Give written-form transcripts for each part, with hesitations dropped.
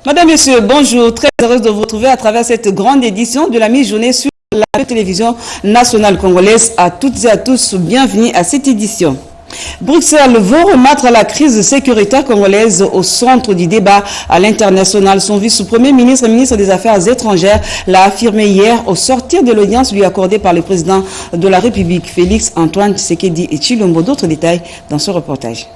Madame, Monsieur, bonjour. Très heureuse de vous retrouver à travers cette grande édition de la mi-journée sur la télévision nationale congolaise. À toutes et à tous, bienvenue à cette édition. Bruxelles veut remettre la crise sécuritaire congolaise au centre du débat à l'international. Son vice-premier ministre, ministre des Affaires étrangères, l'a affirmé hier au sortir de l'audience lui accordée par le président de la République, Félix Antoine Tshisekedi et Tshilombo. D'autres détails dans ce reportage.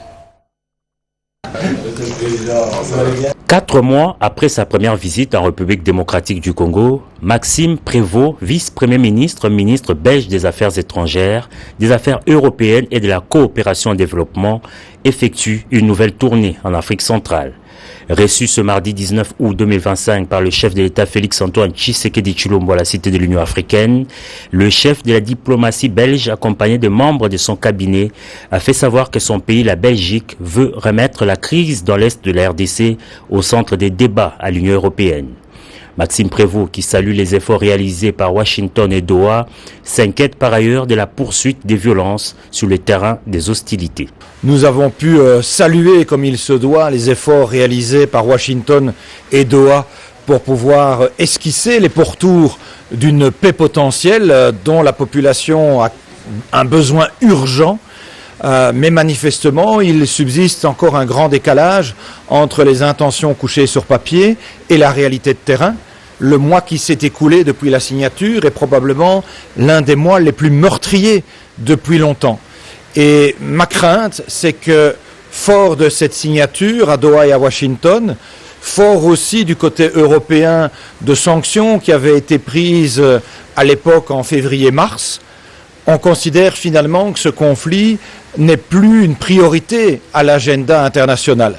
4 mois après sa première visite en République démocratique du Congo, Maxime Prévost, vice-premier ministre, ministre belge des Affaires étrangères, des Affaires européennes et de la coopération au développement, effectue une nouvelle tournée en Afrique centrale. Reçu ce mardi 19 août 2025 par le chef de l'État Félix Antoine Tshisekedi Tshilombo à la Cité de l'Union africaine, le chef de la diplomatie belge, accompagné de membres de son cabinet, a fait savoir que son pays, la Belgique, veut remettre la crise dans l'Est de la RDC au centre des débats à l'Union européenne. Maxime Prévost, qui salue les efforts réalisés par Washington et Doha, s'inquiète par ailleurs de la poursuite des violences sur le terrain des hostilités. Nous avons pu saluer comme il se doit les efforts réalisés par Washington et Doha pour pouvoir esquisser les pourtours d'une paix potentielle dont la population a un besoin urgent. Mais manifestement, il subsiste encore un grand décalage entre les intentions couchées sur papier et la réalité de terrain. Le mois qui s'est écoulé depuis la signature est probablement l'un des mois les plus meurtriers depuis longtemps. Et ma crainte, c'est que, fort de cette signature à Doha et à Washington, fort aussi du côté européen de sanctions qui avaient été prises à l'époque en février-mars, on considère finalement que ce conflit n'est plus une priorité à l'agenda international.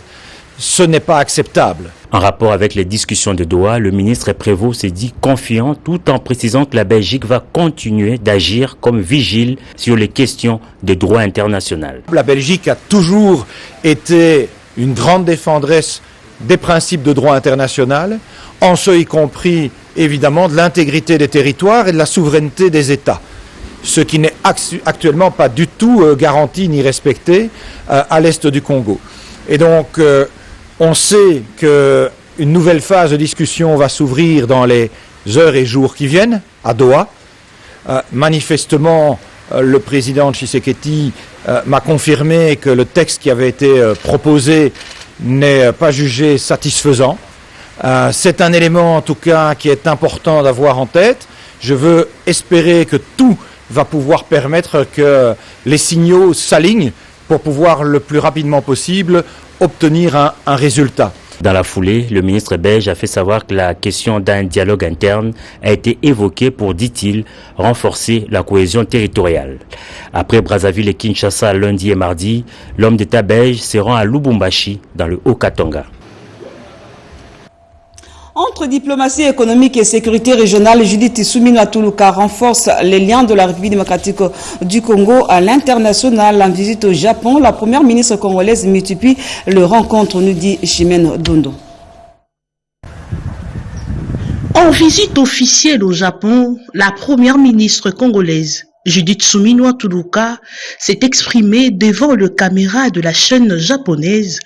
Ce n'est pas acceptable. En rapport avec les discussions de Doha, le ministre Prévost s'est dit confiant tout en précisant que la Belgique va continuer d'agir comme vigile sur les questions de droit international. La Belgique a toujours été une grande défendresse des principes de droit international, en ce y compris évidemment de l'intégrité des territoires et de la souveraineté des États. Ce qui n'est actuellement pas du tout garanti ni respecté à l'est du Congo. Et donc, on sait qu'une nouvelle phase de discussion va s'ouvrir dans les heures et jours qui viennent, à Doha. Manifestement, le président Tshisekedi m'a confirmé que le texte qui avait été proposé n'est pas jugé satisfaisant. C'est un élément, en tout cas, qui est important d'avoir en tête. Je veux espérer que tout va pouvoir permettre que les signaux s'alignent pour pouvoir le plus rapidement possible obtenir un résultat. Dans la foulée, le ministre belge a fait savoir que la question d'un dialogue interne a été évoquée pour, dit-il, renforcer la cohésion territoriale. Après Brazzaville et Kinshasa lundi et mardi, l'homme d'État belge se rend à Lubumbashi, dans le Haut-Katanga. Entre diplomatie économique et sécurité régionale, Judith Suminwa Tuluka renforce les liens de la République démocratique du Congo à l'international. En visite au Japon, la première ministre congolaise multiplie les rencontres, nous dit Chimène Dondo. En visite officielle au Japon, la première ministre congolaise Judith Suminwa Tuluka s'est exprimée devant le caméra de la chaîne japonaise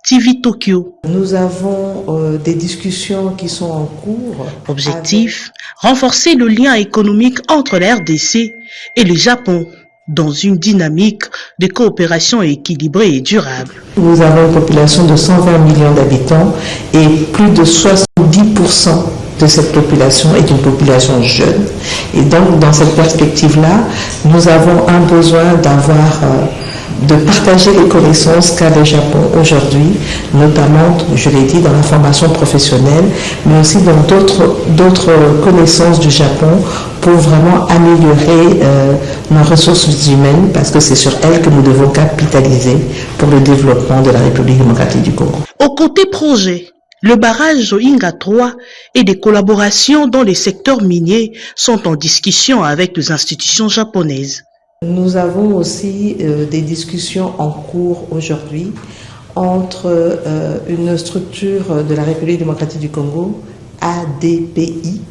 TV Tokyo. Nous avons des discussions qui sont en cours. Objectif, renforcer le lien économique entre la RDC et le Japon dans une dynamique de coopération équilibrée et durable. Nous avons une population de 120 millions d'habitants et plus de 70% de cette population est une population jeune. Et donc, dans cette perspective-là, nous avons un besoin de partager les connaissances qu'a le Japon aujourd'hui, notamment, je l'ai dit, dans la formation professionnelle, mais aussi dans d'autres connaissances du Japon pour vraiment améliorer nos ressources humaines, parce que c'est sur elles que nous devons capitaliser pour le développement de la République démocratique du Congo. Au côté projet, le barrage Inga 3 et des collaborations dans les secteurs miniers sont en discussion avec les institutions japonaises. Nous avons aussi des discussions en cours aujourd'hui entre une structure de la République démocratique du Congo, ADPI,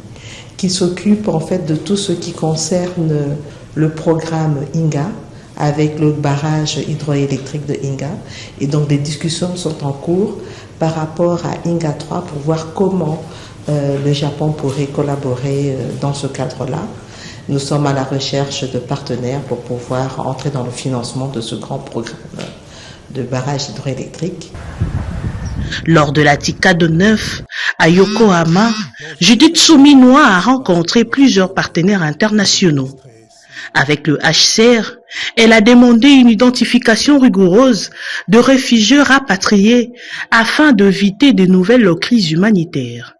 qui s'occupe en fait de tout ce qui concerne le programme Inga, avec le barrage hydroélectrique de Inga. Et donc des discussions sont en cours par rapport à INGA 3 pour voir comment le Japon pourrait collaborer dans ce cadre-là. Nous sommes à la recherche de partenaires pour pouvoir entrer dans le financement de ce grand programme de barrages hydroélectriques. Lors de la TICAD 9 à Yokohama, Judith Souminois a rencontré plusieurs partenaires internationaux. Avec le HCR, elle a demandé une identification rigoureuse de réfugiés rapatriés afin d'éviter de nouvelles crises humanitaires.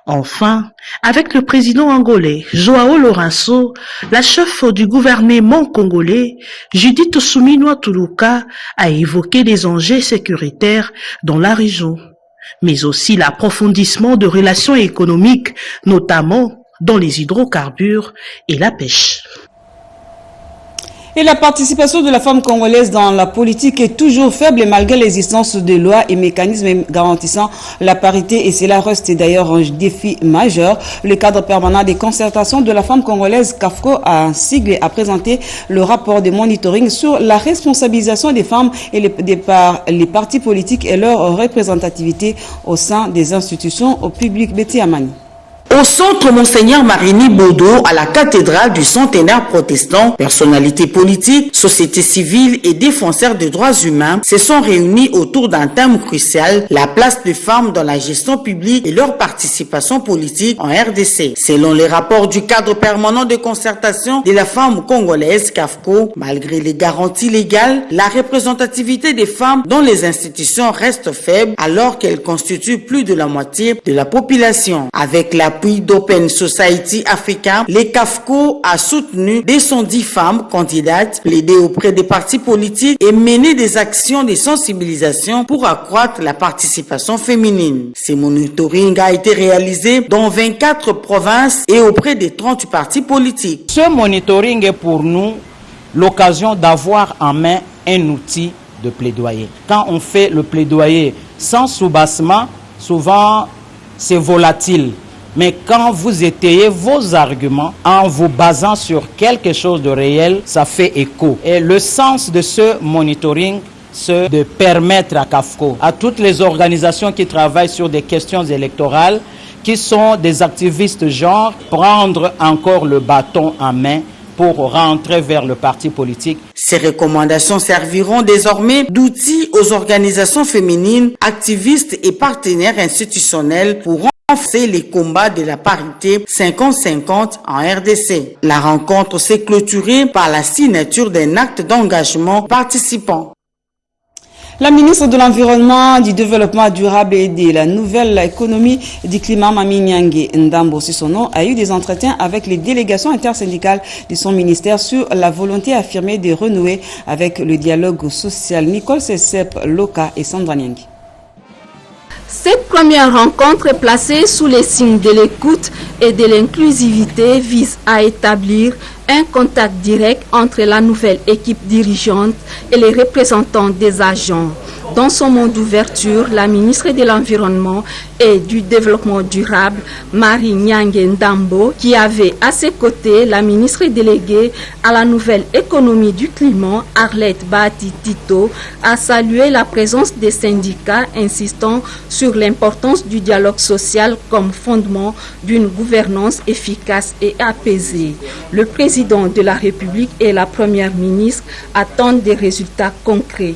Enfin, avec le président angolais Joao Lourenço, la chef du gouvernement congolais, Judith Souminois Tuluka, a évoqué les enjeux sécuritaires dans la région, mais aussi l'approfondissement de relations économiques, notamment dans les hydrocarbures et la pêche. Et la participation de la femme congolaise dans la politique est toujours faible malgré l'existence de lois et mécanismes garantissant la parité, et cela reste d'ailleurs un défi majeur. Le cadre permanent des concertations de la femme congolaise, CAFCO, a présenté le rapport de monitoring sur la responsabilisation des femmes et les partis politiques et leur représentativité au sein des institutions au public. Betty Amani. Au centre Monseigneur Marini Bodo, à la cathédrale du centenaire protestant, personnalités politiques, sociétés civiles et défenseurs des droits humains se sont réunis autour d'un thème crucial, la place des femmes dans la gestion publique et leur participation politique en RDC. Selon les rapports du cadre permanent de concertation de la femme congolaise, CAFCO, malgré les garanties légales, la représentativité des femmes dans les institutions reste faible alors qu'elles constituent plus de la moitié de la population. Avec l'appui d'Open Society Africa, les CAFCO a soutenu 210 femmes candidates, plaidé auprès des partis politiques et mené des actions de sensibilisation pour accroître la participation féminine. Ce monitoring a été réalisé dans 24 provinces et auprès des 30 partis politiques. Ce monitoring est pour nous l'occasion d'avoir en main un outil de plaidoyer. Quand on fait le plaidoyer sans soubassement, souvent c'est volatile. Mais quand vous étayez vos arguments en vous basant sur quelque chose de réel, ça fait écho. Et le sens de ce monitoring, c'est de permettre à CAFCO, à toutes les organisations qui travaillent sur des questions électorales, qui sont des activistes genre, prendre encore le bâton en main pour rentrer vers le parti politique. Ces recommandations serviront désormais d'outils aux organisations féminines, activistes et partenaires institutionnels pour renforcer les combats de la parité 50-50 en RDC. La rencontre s'est clôturée par la signature d'un acte d'engagement participant. La ministre de l'Environnement, du Développement durable et de la nouvelle économie du climat, Mami Nyange Ndambo Sissono, a eu des entretiens avec les délégations intersyndicales de son ministère sur la volonté affirmée de renouer avec le dialogue social. Nicole Sesep Loka et Sandra Nyange. Cette première rencontre placée sous les signes de l'écoute et de l'inclusivité vise à établir un contact direct entre la nouvelle équipe dirigeante et les représentants des agents. Dans son mot d'ouverture, la ministre de l'Environnement et du Développement durable, Marie Nyange Ndambo, qui avait à ses côtés la ministre déléguée à la nouvelle économie du climat, Arlette Bahati Tito, a salué la présence des syndicats, insistant sur l'importance du dialogue social comme fondement d'une gouvernance efficace et apaisée. Le président de la République et la première ministre attendent des résultats concrets.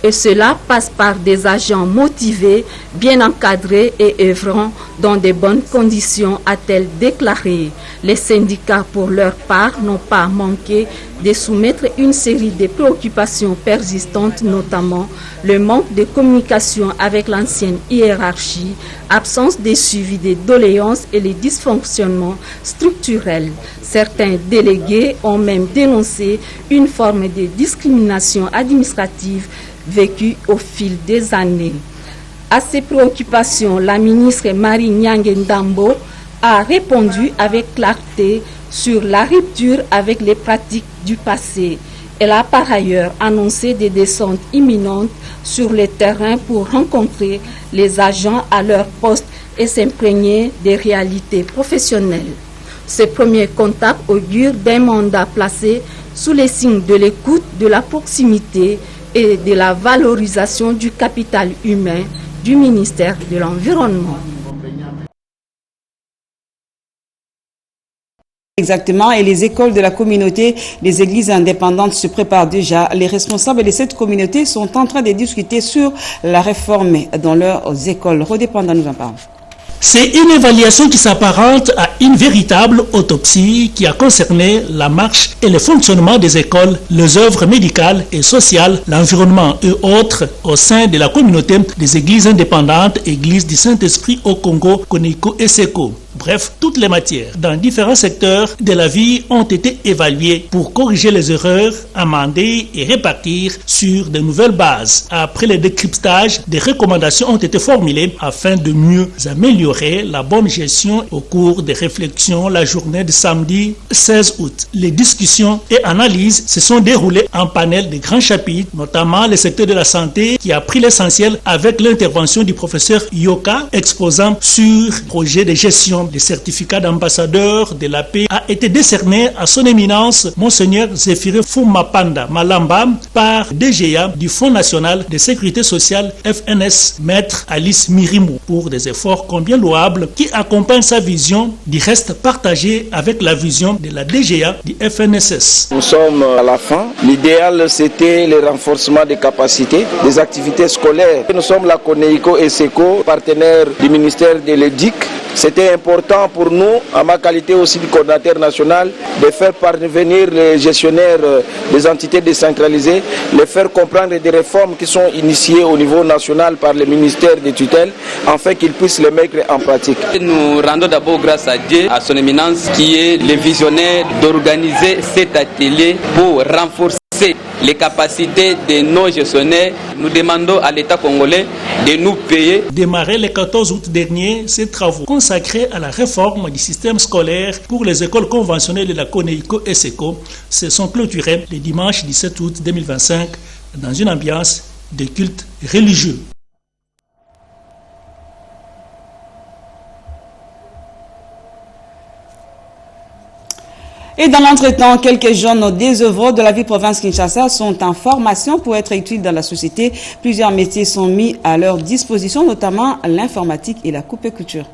Et cela passe par des agents motivés, bien encadrés et œuvrant dans de bonnes conditions, a-t-elle déclaré. Les syndicats, pour leur part, n'ont pas manqué de soumettre une série de préoccupations persistantes, notamment le manque de communication avec l'ancienne hiérarchie, absence de suivi des doléances et les dysfonctionnements structurels. Certains délégués ont même dénoncé une forme de discrimination administrative vécue au fil des années. À ces préoccupations, la ministre Marie Nyange Ndambo a répondu avec clarté sur la rupture avec les pratiques du passé. Elle a par ailleurs annoncé des descentes imminentes sur le terrain pour rencontrer les agents à leur poste et s'imprégner des réalités professionnelles. Ce premier contact augure d'un mandat placé sous les signes de l'écoute, de la proximité et de la valorisation du capital humain du ministère de l'Environnement. Exactement, et les écoles de la communauté des églises indépendantes se préparent déjà. Les responsables de cette communauté sont en train de discuter sur la réforme dans leurs écoles. Redépendant nous en parle. C'est une évaluation qui s'apparente à une véritable autopsie qui a concerné la marche et le fonctionnement des écoles, les œuvres médicales et sociales, l'environnement et autres au sein de la communauté des églises indépendantes, églises du Saint-Esprit au Congo, Koniko et Seko. Bref, toutes les matières dans différents secteurs de la vie ont été évaluées pour corriger les erreurs, amender et répartir sur de nouvelles bases. Après le décryptage, des recommandations ont été formulées afin de mieux améliorer la bonne gestion au cours des réflexions la journée de samedi 16 août. Les discussions et analyses se sont déroulées en panel de grands chapitres, notamment le secteur de la santé qui a pris l'essentiel avec l'intervention du professeur Yoka exposant sur le projet de gestion. Le certificat d'ambassadeur de la paix a été décerné à son éminence Monseigneur Zéphiré Fumapanda Malamba par DGA du Fonds national de sécurité sociale FNS, Maître Alice Mirimou, pour des efforts combien louables qui accompagnent sa vision du reste partagé avec la vision de la DGA du FNSS. Nous sommes à la fin. L'idéal, c'était le renforcement des capacités, des activités scolaires. Nous sommes la Koniko et Seko, partenaires du ministère de l'EDIC. C'était important pour nous, à ma qualité aussi de coordinateur national, de faire parvenir les gestionnaires des entités décentralisées, les faire comprendre des réformes qui sont initiées au niveau national par le ministère des tutelles, afin qu'ils puissent les mettre en pratique. Nous rendons d'abord grâce à Dieu, à son éminence, qui est le visionnaire d'organiser cet atelier pour renforcer les capacités de nos gestionnaires. Nous demandons à l'État congolais de nous payer. Démarré le 14 août dernier, ces travaux consacrés à la réforme du système scolaire pour les écoles conventionnelles de la Koniko et Seko se sont clôturés le dimanche 17 août 2025 dans une ambiance de culte religieux. Et dans l'entretemps, quelques jeunes désœuvrés de la ville province Kinshasa sont en formation pour être utiles dans la société. Plusieurs métiers sont mis à leur disposition, notamment l'informatique et la coupe-couture.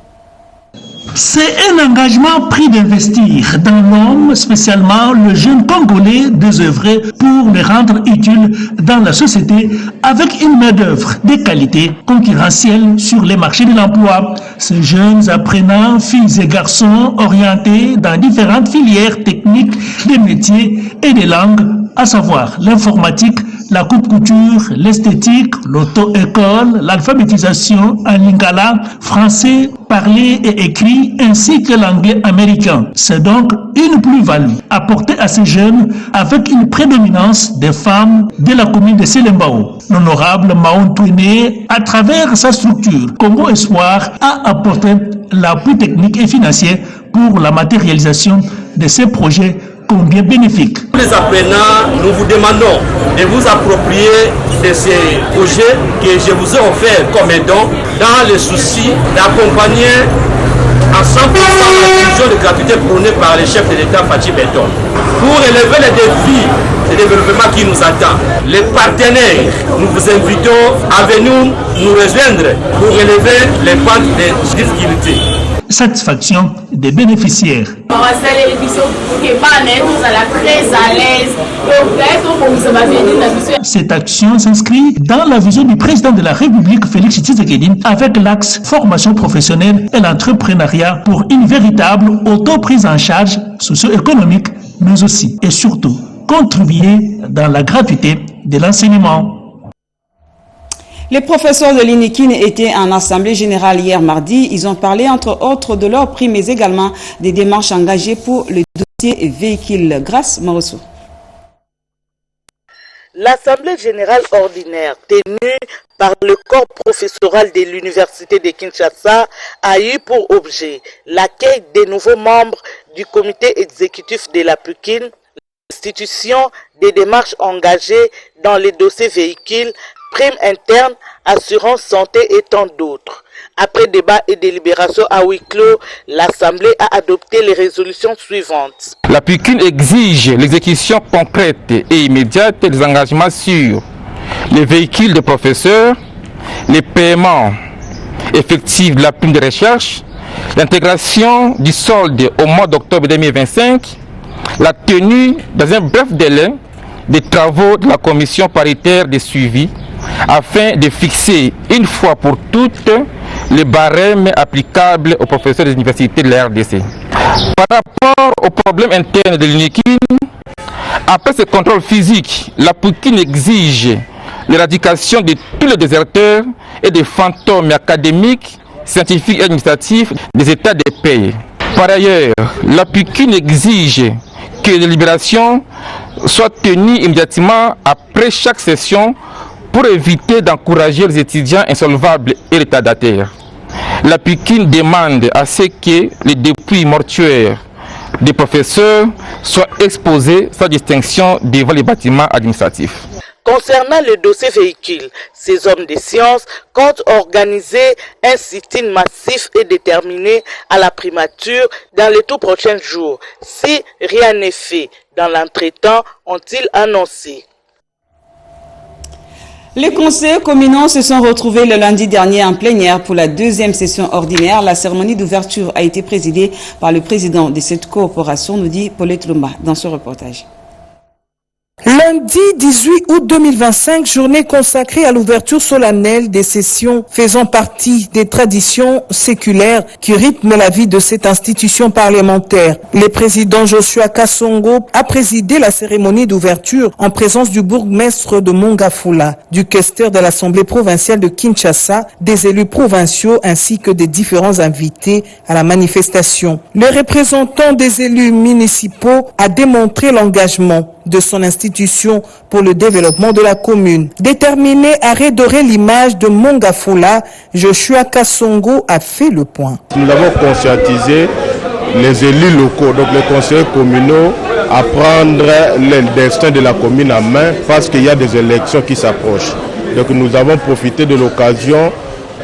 C'est un engagement pris d'investir dans l'homme, spécialement le jeune Congolais désœuvré, pour le rendre utile dans la société avec une main-d'œuvre de qualité concurrentielle sur les marchés de l'emploi. Ces jeunes apprenants, filles et garçons orientés dans différentes filières techniques, des métiers et des langues, à savoir l'informatique, la coupe-couture, l'esthétique, l'auto-école, l'alphabétisation en lingala, français, parlé et écrit, ainsi que l'anglais américain. C'est donc une plus-value apportée à ces jeunes avec une prédominance des femmes de la commune de Selembao. L'honorable Maon Touné, à travers sa structure Congo Espoir, a apporté l'appui technique et financier pour la matérialisation de ces projets combien bénéfiques. Les apprenants, nous vous demandons de vous approprier de ces projets que je vous ai offerts comme don dans le souci d'accompagner à 100% la vision de gratuité prônée par le chef de l'État Fachi Benton. Pour élever les défis de développement qui nous attend, les partenaires, nous vous invitons à venir nous rejoindre pour élever les pentes de difficultés. Satisfaction des bénéficiaires. Cette action s'inscrit dans la vision du président de la République, Félix Tshisekedi, avec l'axe formation professionnelle et l'entrepreneuriat pour une véritable auto-prise en charge socio-économique, mais aussi et surtout contribuer dans la gratuité de l'enseignement. Les professeurs de l'INIKIN étaient en assemblée générale hier mardi. Ils ont parlé entre autres de leurs prix, mais également des démarches engagées pour le dossier véhicule. Grâce Marosso. L'assemblée générale ordinaire tenue par le corps professoral de l'université de Kinshasa a eu pour objet l'accueil des nouveaux membres du comité exécutif de la PUKIN, l'institution des démarches engagées dans les dossiers véhicules, primes internes, assurance santé et tant d'autres. Après débat et délibération à huis clos, l'Assemblée a adopté les résolutions suivantes. La PUKIN exige l'exécution concrète et immédiate des engagements sur les véhicules de professeurs, les paiements effectifs de la prime de recherche, l'intégration du solde au mois d'octobre 2025, la tenue dans un bref délai des travaux de la commission paritaire de suivi afin de fixer une fois pour toutes les barèmes applicables aux professeurs des universités de la RDC. Par rapport aux problèmes internes de l'UNIKIN, après ce contrôle physique, la POUKIN exige l'éradication de tous les déserteurs et des fantômes académiques, scientifiques et administratifs des états de pays. Par ailleurs, la POUKIN exige que les libérations soient tenues immédiatement après chaque session pour éviter d'encourager les étudiants insolvables et retardataires. La POUKIN demande à ce que les dépouilles mortuaires des professeurs soient exposés sans distinction devant les bâtiments administratifs. Concernant le dossier véhicule, ces hommes de science comptent organiser un sit-in massif et déterminé à la primature dans les tout prochains jours. Si rien n'est fait dans l'entretemps, ont-ils annoncé. Les conseillers communaux se sont retrouvés le lundi dernier en plénière pour la deuxième session ordinaire. La cérémonie d'ouverture a été présidée par le président de cette coopération, nous dit Paulette Lomba dans ce reportage. Lundi 18 août 2025, journée consacrée à l'ouverture solennelle des sessions faisant partie des traditions séculaires qui rythment la vie de cette institution parlementaire. Le président Joshua Kasongo a présidé la cérémonie d'ouverture en présence du bourgmestre de Mongafula, du questeur de l'Assemblée provinciale de Kinshasa, des élus provinciaux ainsi que des différents invités à la manifestation. Le représentant des élus municipaux a démontré l'engagement de son institution pour le développement de la commune. Déterminé à redorer l'image de Mongafula, Joshua Kasongo a fait le point. Nous avons conscientisé les élus locaux, donc les conseillers communaux, à prendre le destin de la commune en main parce qu'il y a des élections qui s'approchent. Donc nous avons profité de l'occasion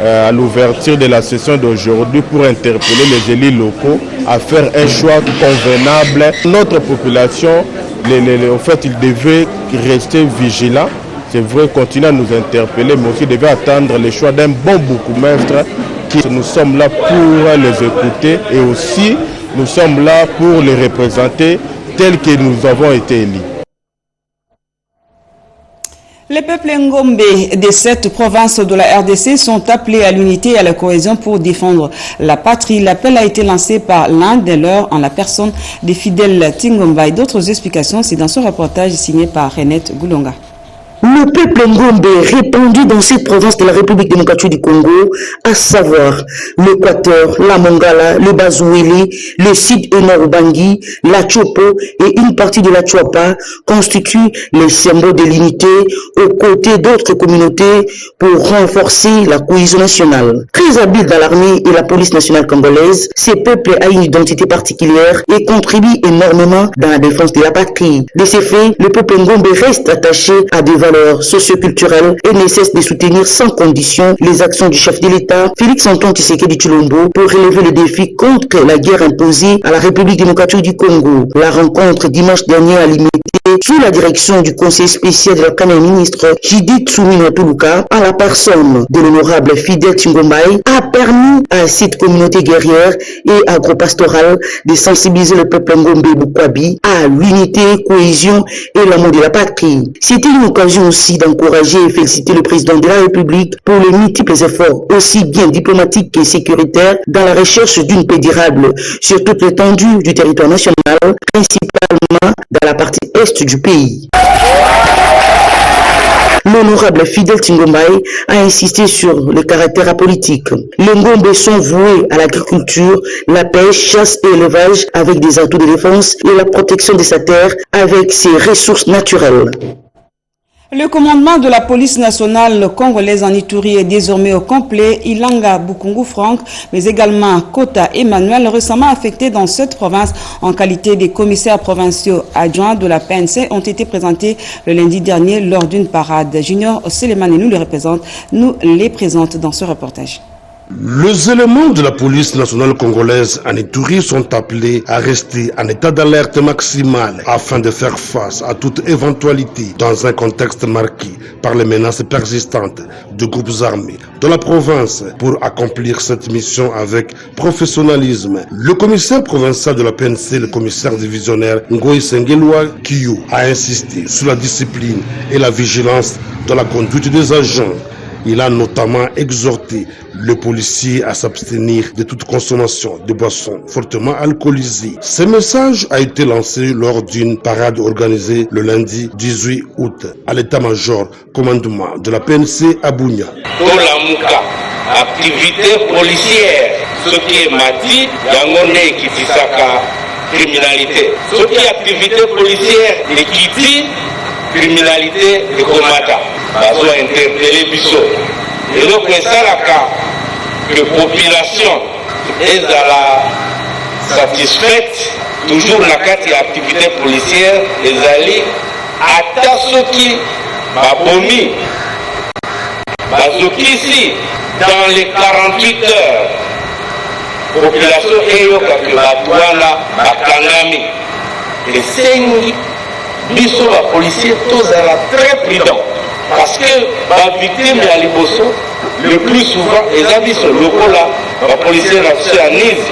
à l'ouverture de la session d'aujourd'hui pour interpeller les élus locaux à faire un choix convenable. Notre population, en fait, il devait rester vigilant. C'est vrai, continuer à nous interpeller, mais aussi devait attendre le choix d'un bon bourgmestre. Nous sommes là pour les écouter et aussi nous sommes là pour les représenter tels que nous avons été élus. Les peuples ngombe de cette province de la RDC sont appelés à l'unité et à la cohésion pour défendre la patrie. L'appel a été lancé par l'un de leurs en la personne des fidèles Tingomba. Et d'autres explications, c'est dans ce reportage signé par Renette Goulonga. Le peuple ngombe répandu dans cette province de la République démocratique du Congo, à savoir l'Équateur, la Mongala, le Bazouélé, le Sud et Nord-Bangui, la Chopo et une partie de la Chouapa constituent les symboles de l'unité aux côtés d'autres communautés pour renforcer la cohésion nationale. Très habiles dans l'armée et la police nationale congolaise, ces peuples ont une identité particulière et contribuent énormément dans la défense de la patrie. De ces faits, le peuple ngombe reste attaché à des valeurs socioculturelles et ne cesse de soutenir sans condition les actions du chef de l'État, Félix-Antoine Tshisekedi Tshilombo, pour relever le défi contre la guerre imposée à la République démocratique du Congo. La rencontre dimanche dernier à Limité, sous la direction du conseil spécial de la Premier ministre Judith Suminwa Tuluka, à la personne de l'honorable Fidel Tshingombaï, a permis à cette communauté guerrière et agro-pastorale de sensibiliser le peuple ngombe Bukwabi à l'unité, cohésion et l'amour de la patrie. C'était une occasion aussi d'encourager et féliciter le président de la République pour les multiples efforts, aussi bien diplomatiques que sécuritaires, dans la recherche d'une paix durable sur toute l'étendue du territoire national, principalement dans la partie est du pays. L'honorable Fidel Tshingombaï a insisté sur le caractère apolitique. Les Ngombe sont voués à l'agriculture, la pêche, chasse et élevage avec des atouts de défense et la protection de sa terre avec ses ressources naturelles. Le commandement de la police nationale congolaise en Ituri est désormais au complet. Ilanga Bukungu Franck, mais également Kota Emmanuel, récemment affectés dans cette province en qualité des commissaires provinciaux adjoints de la PNC, ont été présentés le lundi dernier lors d'une parade. Junior Selemane nous les présente dans ce reportage. Les éléments de la police nationale congolaise en Ituri sont appelés à rester en état d'alerte maximale afin de faire face à toute éventualité dans un contexte marqué par les menaces persistantes de groupes armés dans la province. Pour accomplir cette mission avec professionnalisme, le commissaire provincial de la PNC, le commissaire divisionnaire Ngoï Sengelwa Kiyou, a insisté sur la discipline et la vigilance dans la conduite des agents. Il a notamment exhorté le policier à s'abstenir de toute consommation de boissons fortement alcoolisées. Ce message a été lancé lors d'une parade organisée le lundi 18 août à l'état-major commandement de la PNC à Bunia. Activité policière, ce qui est mati, yangone qui tisaka criminalité. Ce qui est activité policière, équité, criminalité et comata. Bazo interpellé biso. Et donc ça la cas que population est à la satisfaite toujours la carte d'activité policière les alliés à ceux qui babomi bazo ici dans les 48 heures population eyoka que batwana bakangami et sengi biso ba policier tous à la très prudent. Parce que la victime à Liboso, le plus souvent, les avis sont locaux là, la police nationale,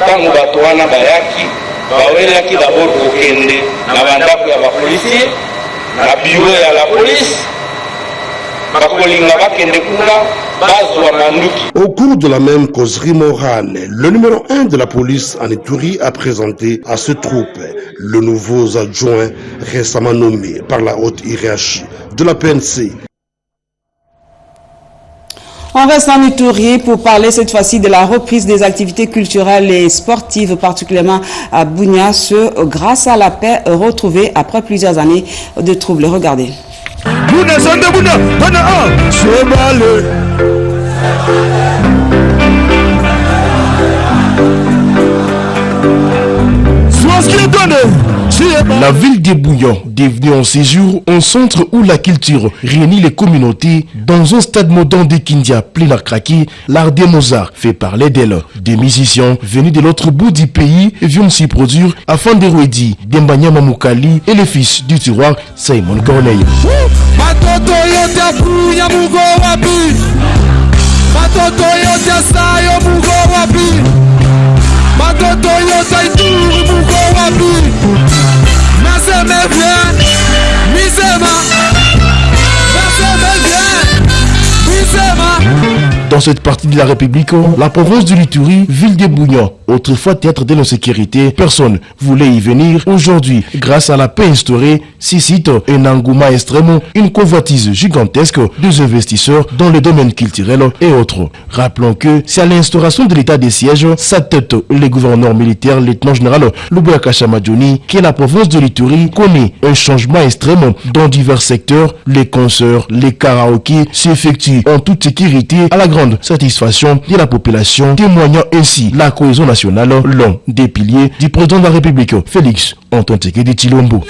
tant que Batouana Bayaki, Bawelaki d'abord pour Kende, Navandako à la police, la bureau à la police, Au cours de la même causerie morale, le numéro 1 de la police en Ituri a présenté à ce troupe le nouveau adjoint récemment nommé par la haute hiérarchie de la PNC. On reste en Ituri pour parler cette fois-ci de la reprise des activités culturelles et sportives, particulièrement à Bunia, grâce à la paix retrouvée après plusieurs années de troubles. Regardez. La ville de Bouillon, devenue en séjour un centre où la culture réunit les communautés, dans un stade moderne de Kindia plein à craquer, l'art des Mozart fait parler d'elle. Des musiciens venus de l'autre bout du pays viennent s'y produire afin d'érudire Dembanya Mamoukali et le fils du tiroir Simon Corneille. Dans cette partie de la République, la province de l'Ituri, ville de Bouillon, autrefois théâtre de l'insécurité, personne voulait y venir. Aujourd'hui, grâce à la paix instaurée, suscite un engouement extrême, une convoitise gigantesque des investisseurs dans le domaine culturel et autres. Rappelons que c'est à l'instauration de l'état des sièges, sa tête, le gouverneur militaire, lieutenant général Luboya Kashamadjoni, que la province de l'Ituri connaît un changement extrême dans divers secteurs. Les concerts, les karaokés s'effectuent en toute sécurité à la grande satisfaction de la population, témoignant ainsi la cohésion nationale, l'un des piliers du président de la République, Félix Antoine Tshisekedi Tshilombo.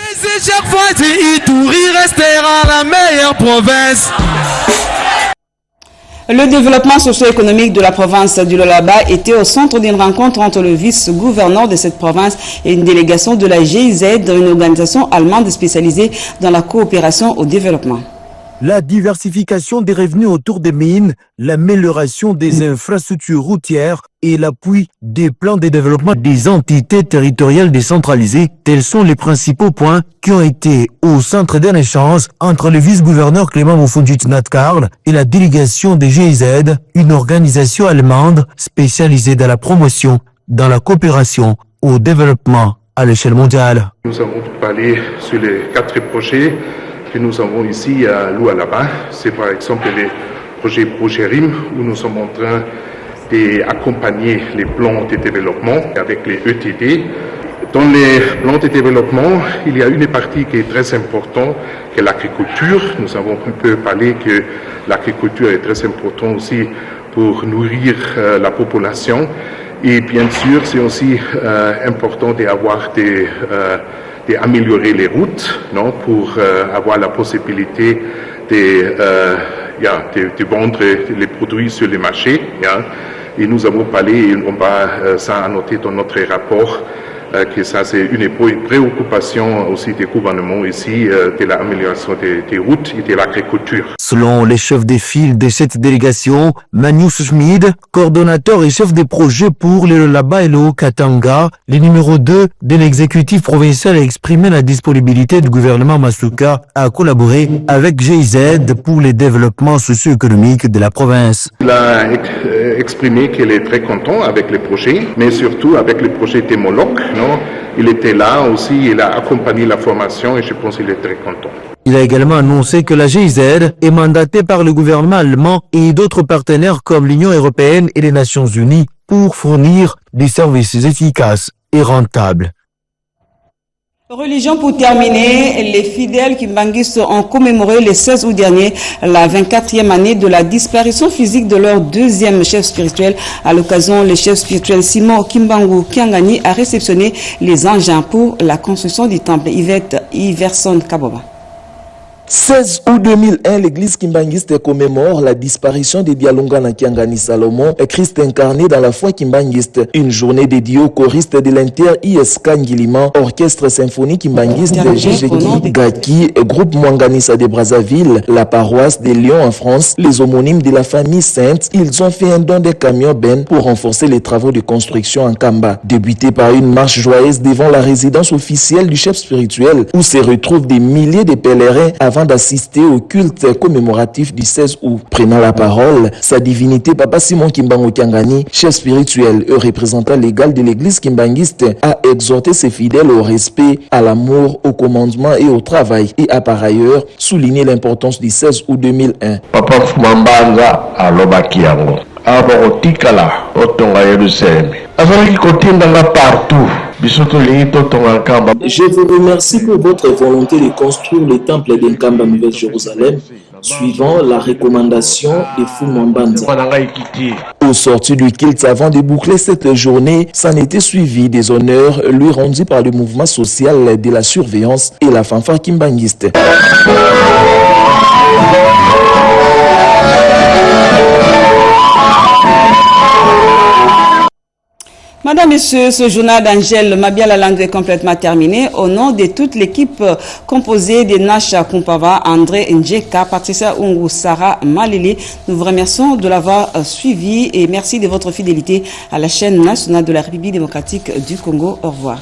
Chaque fois, Ituri restera la meilleure province. Le développement socio-économique de la province du Lualaba était au centre d'une rencontre entre le vice-gouverneur de cette province et une délégation de la GIZ, une organisation allemande spécialisée dans la coopération au développement. La diversification des revenus autour des mines, l'amélioration des infrastructures routières et l'appui des plans de développement des entités territoriales décentralisées, tels sont les principaux points qui ont été au centre d'un échange entre le vice-gouverneur Clément Moufoundjit Natkarl et la délégation des GIZ, une organisation allemande spécialisée dans la promotion, dans la coopération au développement à l'échelle mondiale. Nous avons parlé sur les 4 projets que nous avons ici à Lualaba. C'est par exemple le projet Progerim, où nous sommes en train d'accompagner les plans de développement avec les ETD. Dans les plans de développement, il y a une partie qui est très importante, qui est l'agriculture. Nous avons un peu parlé que l'agriculture est très importante aussi pour nourrir la population. Et bien sûr, c'est aussi important d'avoir d'améliorer les routes, non, pour avoir la possibilité de vendre les produits sur les marchés. Et nous avons parlé, et on va ça annoter dans notre rapport, que ça c'est une préoccupation aussi des gouvernements ici, de l'amélioration des routes et de l'agriculture. Selon les chefs des files de cette délégation, Manius Schmid, coordonnateur et chef des projets pour le Laba et le Haut-Katanga, le numéro 2 de l'exécutif provincial a exprimé la disponibilité du gouvernement Masuka à collaborer avec GIZ pour le développement socio-économique de la province. Il a exprimé qu'il est très content avec les projets, mais surtout avec les projets d'hémologues. Il était là aussi, il a accompagné la formation et je pense qu'il est très content. Il a également annoncé que la GIZ est mandatée par le gouvernement allemand et d'autres partenaires comme l'Union européenne et les Nations unies pour fournir des services efficaces et rentables. Religion pour terminer, les fidèles kimbanguistes ont commémoré le 16 août dernier la 24e année de la disparition physique de leur deuxième chef spirituel. À l'occasion, le chef spirituel Simon Kimbangu Kiangani a réceptionné les engins pour la construction du temple. Iverson Kaboba. 16 août 2001, l'église kimbanguiste commémore la disparition de Bialungana Kiangani Salomon, Christ incarné dans la foi kimbanguiste. Une journée dédiée aux choristes de l'Inter-ISK Ngiliman, orchestre symphonique kimbanguiste de Jejeki, Gaki, groupe Mwanganisa de Brazzaville, la paroisse de Lyon en France, les homonymes de la famille Sainte. Ils ont fait un don de camions Ben pour renforcer les travaux de construction en Kamba. Débuté par une marche joyeuse devant la résidence officielle du chef spirituel, où se retrouvent des milliers de pèlerins avant d'assister au culte commémoratif du 16 août. Prenant la parole, sa divinité Papa Simon Kimbangu Kiangani, chef spirituel et représentant légal de l'église kimbanguiste, a exhorté ses fidèles au respect, à l'amour, au commandement et au travail, et a par ailleurs souligné l'importance du 16 août 2001. Papa Fumambanga alobaki yango abokotikala otonga Yerusalem azalaki kotindanga partout. Je vous remercie pour votre volonté de construire le temple d'Nkamba Nouvelle-Jérusalem, suivant la recommandation de Fumambanza. Au sortir du culte, avant de boucler cette journée, s'en était suivi des honneurs lui rendus par le mouvement social de la surveillance et la fanfare kimbanguiste. Madame, Messieurs, ce journal d'Angèle Mabiala-Landou est complètement terminé. Au nom de toute l'équipe composée de Nasha Kumpava, André Njeka, Patricia Ungu, Sarah Malili, nous vous remercions de l'avoir suivi et merci de votre fidélité à la chaîne nationale de la République démocratique du Congo. Au revoir.